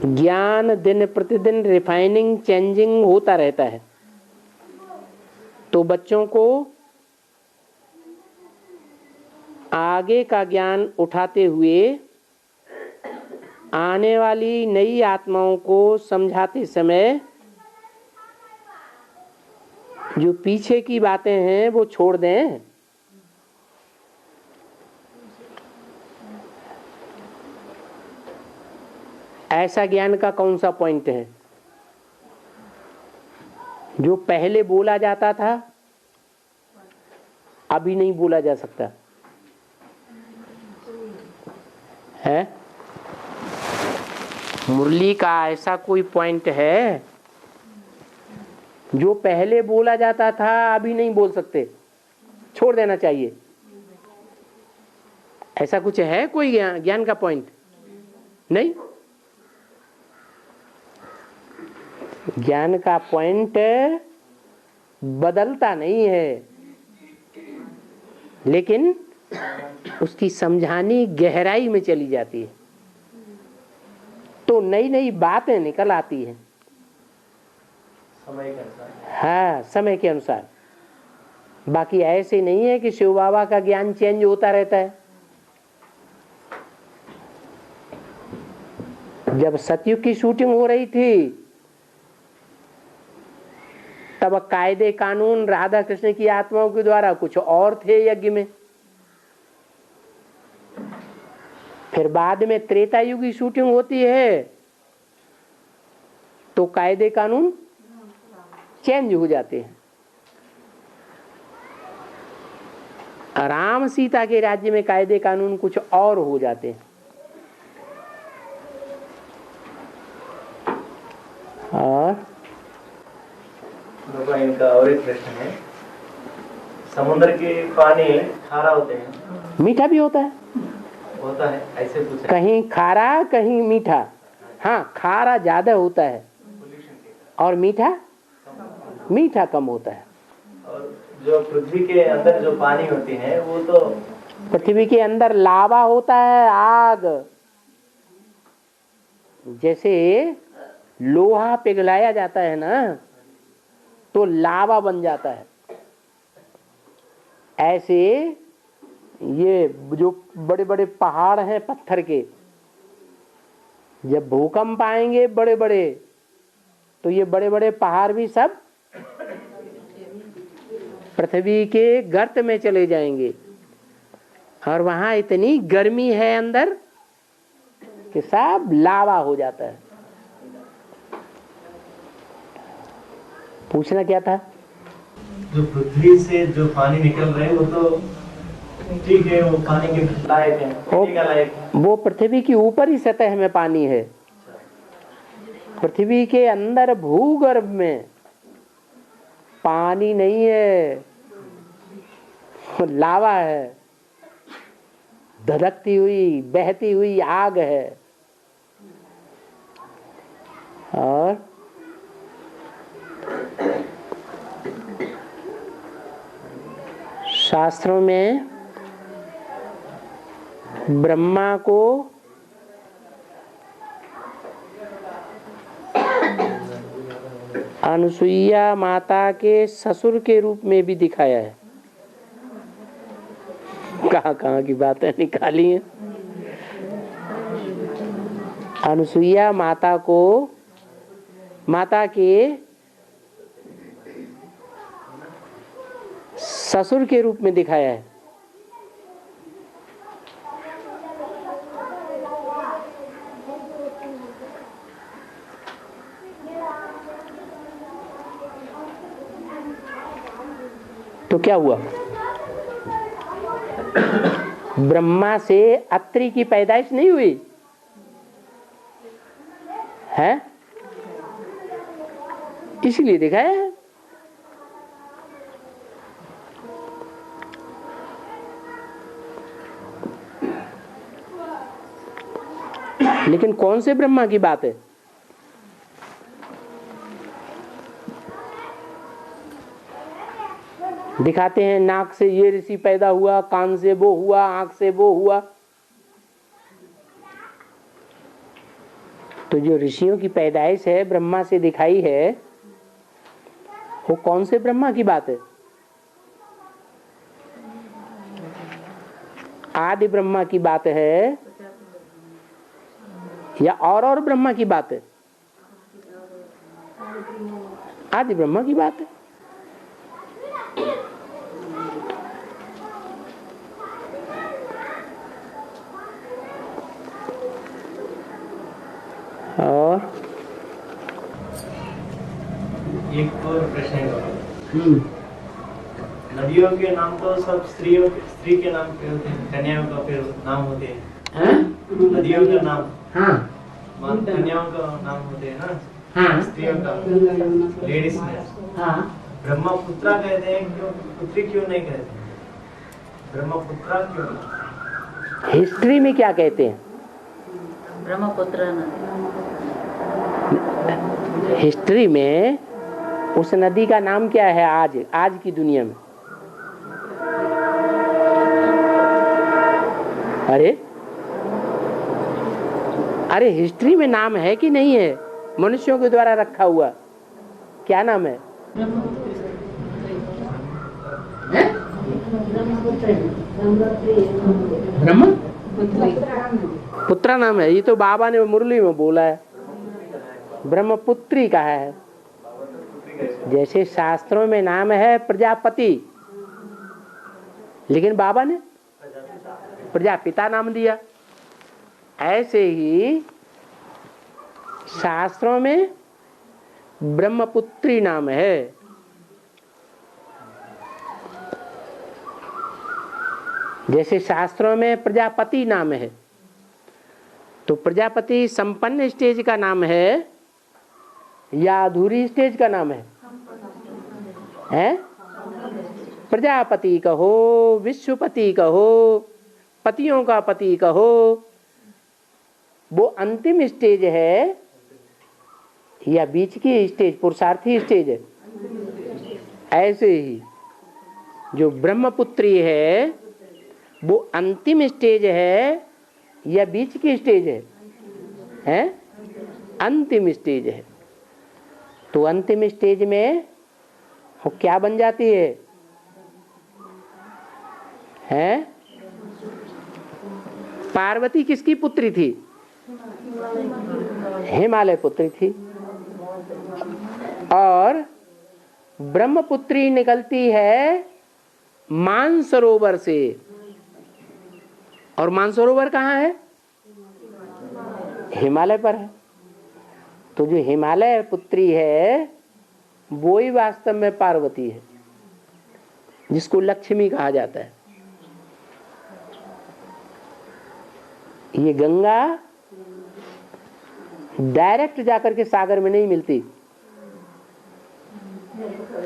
ज्ञान दिन प्रतिदिन रिफाइनिंग, चेंजिंग होता रहता है, तो बच्चों को आगे का ज्ञान उठाते हुए आने वाली नई आत्माओं को समझाते समय जो पीछे की बातें हैं वो छोड़ दें। ऐसा ज्ञान का कौन सा पॉइंट है जो पहले बोला जाता था अभी नहीं बोला जा सकता है? मुरली का ऐसा कोई पॉइंट है जो पहले बोला जाता था अभी नहीं बोल सकते, छोड़ देना चाहिए? ऐसा कुछ है कोई ज्ञान का पॉइंट? नहीं। ज्ञान का पॉइंट बदलता नहीं है, लेकिन उसकी समझानी गहराई में चली जाती है तो नई नई बातें निकल आती हैं समय के अनुसार। हाँ, समय के अनुसार। बाकी ऐसे नहीं है कि शिव बाबा का ज्ञान चेंज होता रहता है। जब सतयुग की शूटिंग हो रही थी तब कायदे कानून राधा कृष्ण की आत्माओं के द्वारा कुछ और थे यज्ञ में। फिर बाद में त्रेता युग की शूटिंग होती है तो कायदे कानून चेंज हो जाते हैं। राम सीता के राज्य में कायदे कानून कुछ और हो जाते हैं। और भगवान, इनका और एक प्रश्न है, समुद्र के पानी खारा होते हैं, मीठा भी होता है, ऐसे पूछा। कहीं खारा कहीं मीठा। हाँ, खारा ज्यादा होता है और मीठा कम होता है। और जो पृथ्वी के अंदर जो पानी होती है वो तो, पृथ्वी के अंदर लावा होता है, आग। जैसे लोहा पिघलाया जाता है ना तो लावा बन जाता है, ऐसे ये जो बड़े बड़े पहाड़ हैं पत्थर के, जब भूकंप आएंगे बड़े बड़े तो ये बड़े बड़े पहाड़ भी सब पृथ्वी के गर्त में चले जाएंगे। और वहां इतनी गर्मी है अंदर कि सब लावा हो जाता है। पूछना क्या था? जो पृथ्वी से जो पानी निकल रहे हैं वो तो ठीक है, वो पानी के लायक है, पीने का लायक है। वो पृथ्वी की ऊपरी सतह में पानी है। पृथ्वी के अंदर भूगर्भ में पानी नहीं है, लावा है, धधकती हुई बहती हुई आग है। और शास्त्रों में ब्रह्मा को अनुसुईया माता के ससुर के रूप में भी दिखाया है। कहाँ की बातें निकाली हैं। अनुसुईया माता को माता के ससुर के रूप में दिखाया है। तो क्या हुआ? ब्रह्मा से अत्रि की पैदाइश नहीं हुई है, इसलिए दिखाया है। लेकिन कौन से ब्रह्मा की बात है? दिखाते हैं नाक से ये ऋषि पैदा हुआ, कान से वो हुआ, आंख से वो हुआ। तो जो ऋषियों की पैदाइश है ब्रह्मा से दिखाई है, वो कौन से ब्रह्मा की बात है? आदि ब्रह्मा की बात है या और ब्रह्मा की बात है? आदि ब्रह्मा की बात है। और एक और प्रश्न है। नदियों के नाम तो सब स्त्री के नाम पे होते हैं, कन्याओं का फिर नाम होते हैं। नदियों का नाम, कन्याओं का नाम होते हैं ना, स्त्रियों का, लेडीज में। ब्रह्मपुत्रा कहते हैं, क्यों पुत्री क्यों नहीं कहते? ब्रह्मपुत्रा क्यों नहीं? हिस्ट्री में क्या कहते हैं? ब्रह्मपुत्र हिस्ट्री में उस नदी का नाम क्या है आज की दुनिया में? अरे हिस्ट्री में नाम है कि नहीं है? मनुष्यों के द्वारा रखा हुआ क्या नाम है? पुत्रा नाम है। ये तो बाबा ने मुरली में बोला है, ब्रह्मपुत्री कहा है। जैसे शास्त्रों में नाम है प्रजापति, लेकिन बाबा ने प्रजापिता नाम दिया। ऐसे ही शास्त्रों में ब्रह्मपुत्री नाम है। जैसे शास्त्रों में प्रजापति नाम है, तो प्रजापति संपन्न स्टेज का नाम है या अधूरी स्टेज का नाम है? हैं? प्रजापति कहो, विश्वपति कहो, पतियों का पति कहो, वो अंतिम स्टेज है या बीच की स्टेज, पुरुषार्थी स्टेज है? ऐसे ही जो ब्रह्मपुत्री है वो अंतिम स्टेज है या बीच की स्टेज है? हैं? अंतिम स्टेज है। तो अंतिम स्टेज में वो क्या बन जाती है? हैं? पार्वती किसकी पुत्री थी? हिमालय पुत्री थी। और ब्रह्मपुत्री निकलती है मानसरोवर से। और मानसरोवर कहाँ है? हिमालय पर है। तो जो हिमालय पुत्री है वो ही वास्तव में पार्वती है, जिसको लक्ष्मी कहा जाता है। ये गंगा डायरेक्ट जाकर के सागर में नहीं मिलती।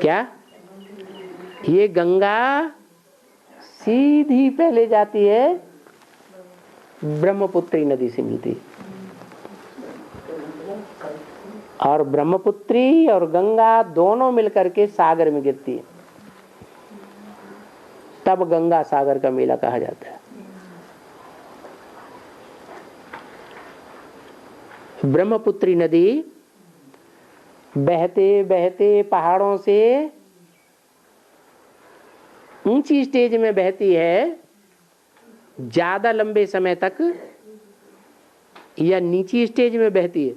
क्या? ये गंगा सीधी पहले जाती है ब्रह्मपुत्री नदी से मिलती है, और ब्रह्मपुत्री और गंगा दोनों मिलकर के सागर में गिरती है। तब गंगा सागर का मेला कहा जाता है। ब्रह्मपुत्री नदी बहते बहते पहाड़ों से ऊंची स्टेज में बहती है ज्यादा लंबे समय तक, या नीची स्टेज में बहती है?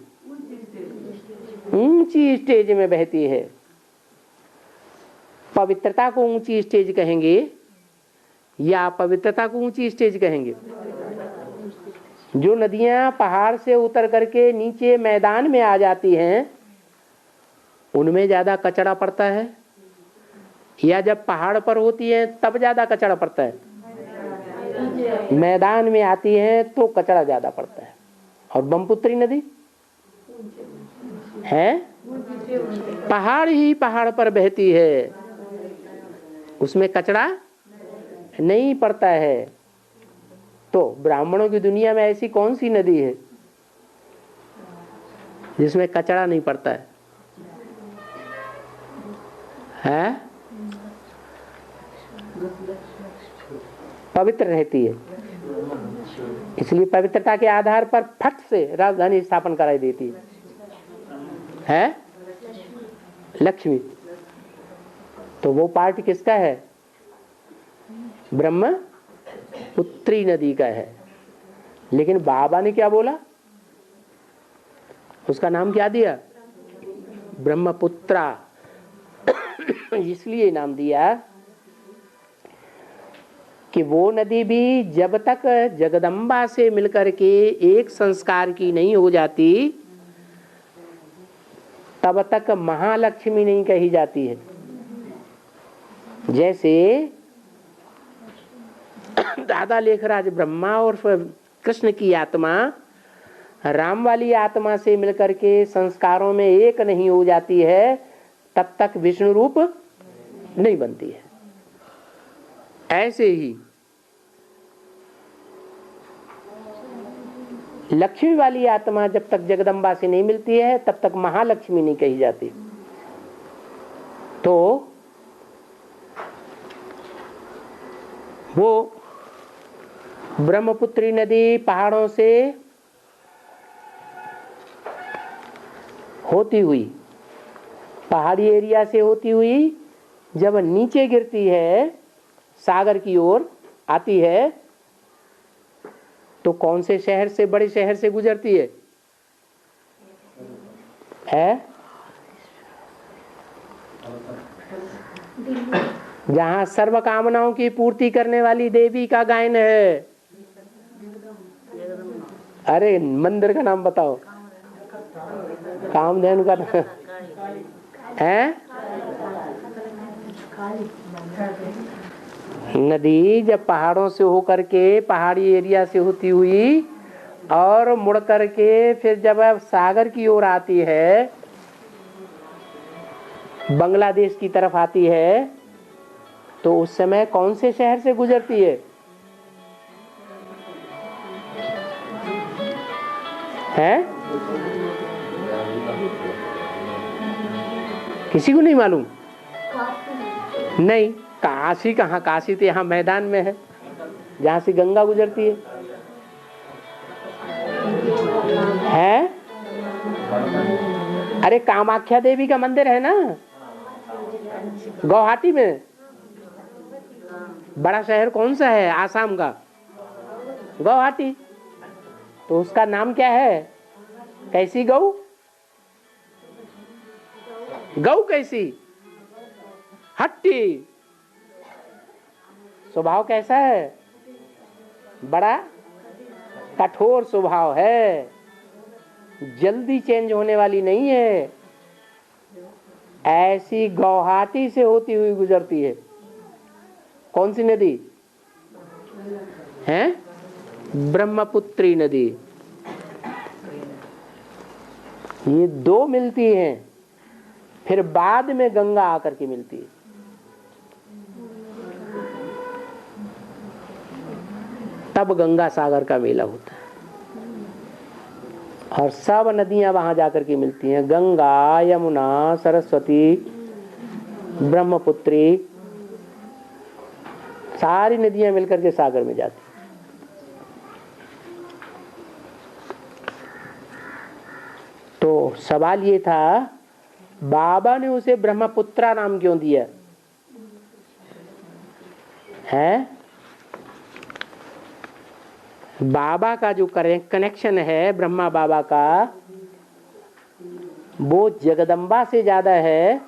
ऊंची स्टेज में बहती है। पवित्रता को ऊंची स्टेज कहेंगे या पवित्रता को ऊंची स्टेज कहेंगे? जो नदियां पहाड़ से उतर करके नीचे मैदान में आ जाती हैं उनमें ज्यादा कचरा पड़ता है, या जब पहाड़ पर होती है तब ज्यादा कचरा पड़ता है? मैदान में आती है तो कचरा ज्यादा पड़ता है। और ब्रह्मपुत्री नदी है पहाड़ ही पहाड़ पर बहती है, उसमें कचरा नहीं पड़ता है। तो ब्राह्मणों की दुनिया में ऐसी कौन सी नदी है जिसमें कचरा नहीं पड़ता है? हैं? पवित्र रहती है, इसलिए पवित्रता के आधार पर फट से राजधानी स्थापन कराई देती है लक्ष्मी। तो वो पार्ट किसका है? ब्रह्मपुत्री नदी का है। लेकिन बाबा ने क्या बोला? उसका नाम क्या दिया? ब्रह्मपुत्रा। इसलिए नाम दिया कि वो नदी भी जब तक जगदम्बा से मिलकर के एक संस्कार की नहीं हो जाती तब तक महालक्ष्मी नहीं कही जाती है। जैसे दादा लेखराज ब्रह्मा और कृष्ण की आत्मा राम वाली आत्मा से मिलकर के संस्कारों में एक नहीं हो जाती है तब तक विष्णु रूप नहीं बनती है। ऐसे ही लक्ष्मी वाली आत्मा जब तक जगदम्बा से नहीं मिलती है तब तक महालक्ष्मी नहीं कही जाती। तो वो ब्रह्मपुत्री नदी पहाड़ों से होती हुई, पहाड़ी एरिया से होती हुई जब नीचे गिरती है सागर की ओर आती है तो कौन से शहर से, बड़े शहर से गुजरती है? जहां सर्व कामनाओं की पूर्ति करने वाली देवी का गायन है। अरे मंदिर का नाम बताओ। कामधेनु का नाम है? नदी जब पहाड़ों से होकर के, पहाड़ी एरिया से होती हुई और मुड़ करके फिर जब सागर की ओर आती है, बांग्लादेश की तरफ आती है, तो उस समय कौन से शहर से गुजरती है? हैं? किसी को नहीं मालूम? नहीं, काशी कहाँ? काशी तो यहाँ मैदान में है जहाँ से गंगा गुजरती है? अरे कामाख्या देवी का मंदिर है ना गुवाहाटी में। बड़ा शहर कौन सा है आसाम का? गुवाहाटी। तो उसका नाम क्या है? कैसी गौ? गौ कैसी? हट्टी। स्वभाव कैसा है? बड़ा कठोर स्वभाव है, जल्दी चेंज होने वाली नहीं है। ऐसी गुवाहाटी से होती हुई गुजरती है। कौन सी नदी है? ब्रह्मपुत्री नदी। ये दो मिलती हैं, फिर बाद में गंगा आकर के मिलती है। तब गंगा सागर का मेला होता है और सब नदियां वहां जाकर के मिलती हैं। गंगा, यमुना, सरस्वती, ब्रह्मपुत्री, सारी नदियां मिलकर के सागर में जाती। तो सवाल ये था, बाबा ने उसे ब्रह्मपुत्रा नाम क्यों दिया है? बाबा का जो कनेक्शन है ब्रह्मा बाबा का, वो जगदम्बा से ज्यादा है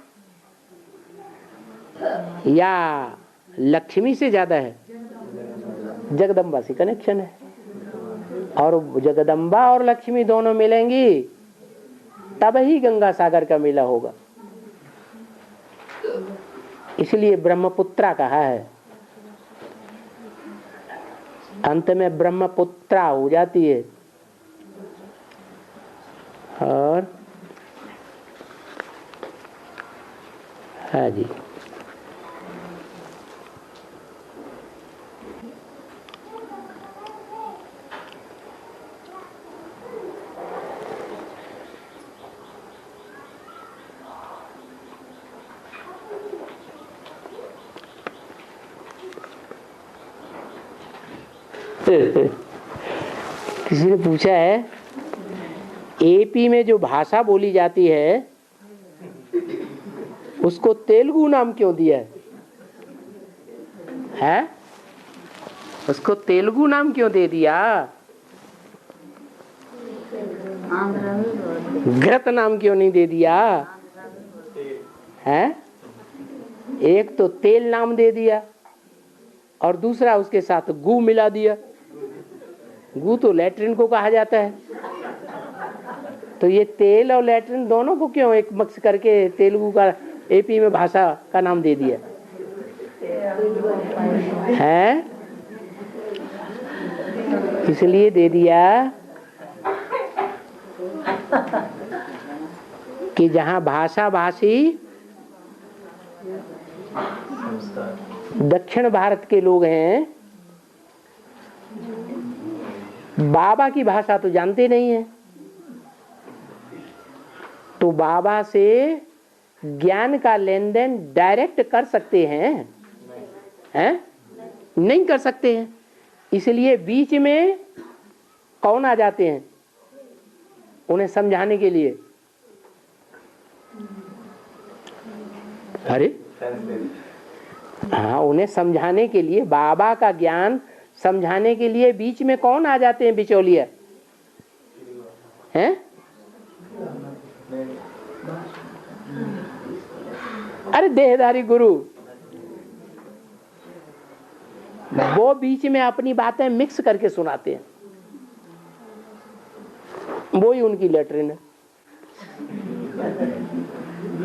या लक्ष्मी से ज्यादा है? जगदम्बा से कनेक्शन है, और जगदम्बा और लक्ष्मी दोनों मिलेंगी तब ही गंगा सागर का मेला होगा। इसलिए ब्रह्मपुत्रा कहा है। अंत में ब्रह्मपुत्रा हो जाती है। और हाँ जी, किसी ने पूछा है एपी में जो भाषा बोली जाती है उसको तेलुगु नाम क्यों दिया है? उसको तेलुगु नाम क्यों दे दिया? घृत नाम क्यों नहीं दे दिया है? एक तो तेल नाम दे दिया और दूसरा उसके साथ गू मिला दिया। गू तो लैट्रिन को कहा जाता है, तो ये तेल और लैट्रिन दोनों को क्यों एक मिक्स करके तेलुगु का, एपी में भाषा का नाम दे दिया है? इसलिए दे दिया कि जहां भाषा भाषी दक्षिण भारत के लोग हैं, बाबा की भाषा तो जानते नहीं है, तो बाबा से ज्ञान का लेन देन डायरेक्ट कर सकते हैं? नहीं कर सकते हैं। इसलिए बीच में कौन आ जाते हैं उन्हें समझाने के लिए? अरे हाँ, उन्हें समझाने के लिए, बाबा का ज्ञान समझाने के लिए बीच में कौन आ जाते हैं? बिचौलिया हैं? अरे देहधारी गुरु, वो बीच में अपनी बातें मिक्स करके सुनाते हैं, वो ही उनकी लेटरिन है।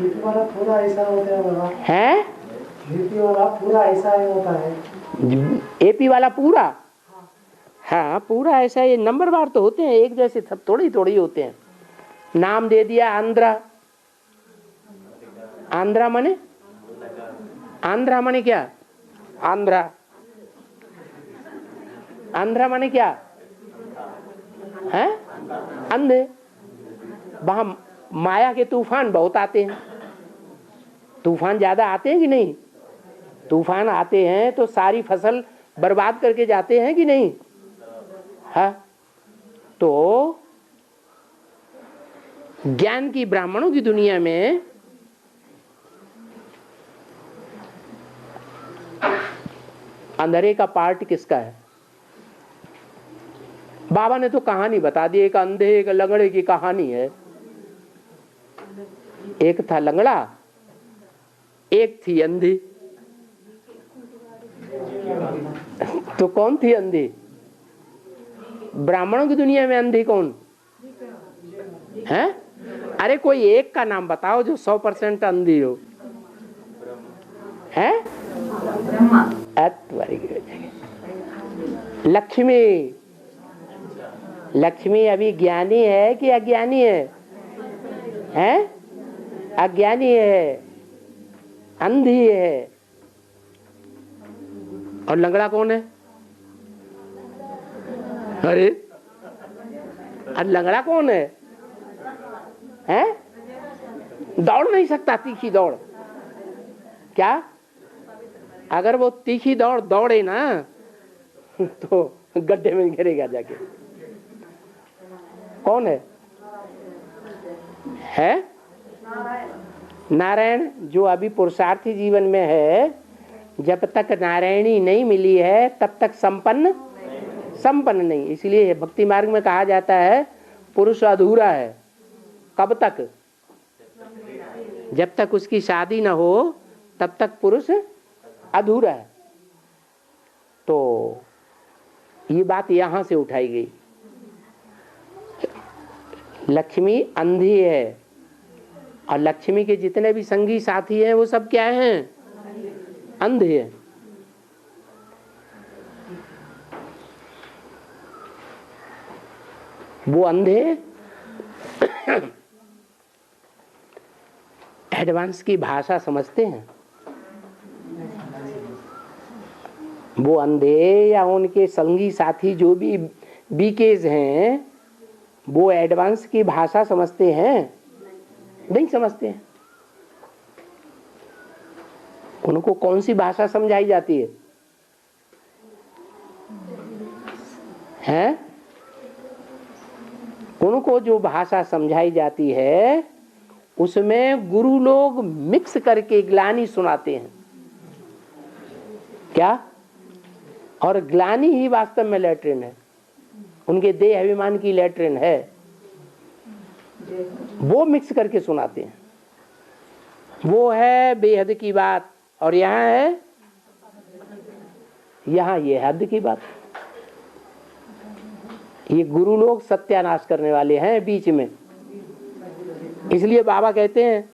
पूरा ऐसा होता है हैं? नीति वाला पूरा ऐसा ही होता है। एपी वाला पूरा, हाँ पूरा ऐसा, ये नंबरवार तो होते हैं, एक जैसे सब थोड़ी थोड़ी होते हैं। नाम दे दिया आंध्रा, आंध्रा माने, आंध्रा माने क्या, आंध्रा, आंध्रा माने क्या है, अंधे। वहां माया के तूफान बहुत आते हैं, तूफान ज्यादा आते हैं कि नहीं, तूफान आते हैं तो सारी फसल बर्बाद करके जाते हैं कि नहीं, हाँ। तो ज्ञान की ब्राह्मणों की दुनिया में अंधेरे का पार्ट किसका है? बाबा ने तो कहानी बता दी, एक अंधे एक लंगड़े की कहानी है। एक था लंगड़ा, एक थी अंधी। तो कौन थी अंधी? ब्राह्मणों की दुनिया में अंधी कौन है? अरे कोई एक का नाम बताओ जो 100% अंधी हो, है? लक्ष्मी, लक्ष्मी अभी ज्ञानी है कि अज्ञानी है? हैं? अज्ञानी है, अंधी है। और लंगड़ा कौन है? अरे लंगड़ा कौन है? हैं? दौड़ नहीं सकता, तीखी दौड़। क्या? अगर वो तीखी दौड़ दौड़े ना तो गड्ढे में गिरेगा जाके। कौन है? है नारायण, जो अभी पुरुषार्थी जीवन में है, जब तक नारायणी नहीं मिली है तब तक संपन्न नहीं। इसलिए भक्ति मार्ग में कहा जाता है पुरुष अधूरा है। कब तक? जब तक उसकी शादी न हो तब तक पुरुष अधूरा है। तो ये बात यहां से उठाई गई। लक्ष्मी अंधी है और लक्ष्मी के जितने भी संगी साथी हैं वो सब क्या हैं? अंधे हैं। वो अंधे एडवांस की भाषा समझते हैं। वो अंधे या उनके संगी साथी जो भी बीकेज हैं, वो एडवांस की भाषा समझते हैं? नहीं समझते हैं। उनको कौन सी भाषा समझाई जाती है? हैं? उनको जो भाषा समझाई जाती है उसमें गुरु लोग मिक्स करके ग्लानि सुनाते हैं। क्या? और ग्लानि ही वास्तव में लैट्रिन है, उनके देह अभिमान की लैट्रिन है। वो मिक्स करके सुनाते हैं। वो है बेहद की बात और यहाँ है, यहाँ ये हद की बात। ये गुरु लोग सत्यानाश करने वाले हैं बीच में। इसलिए बाबा कहते हैं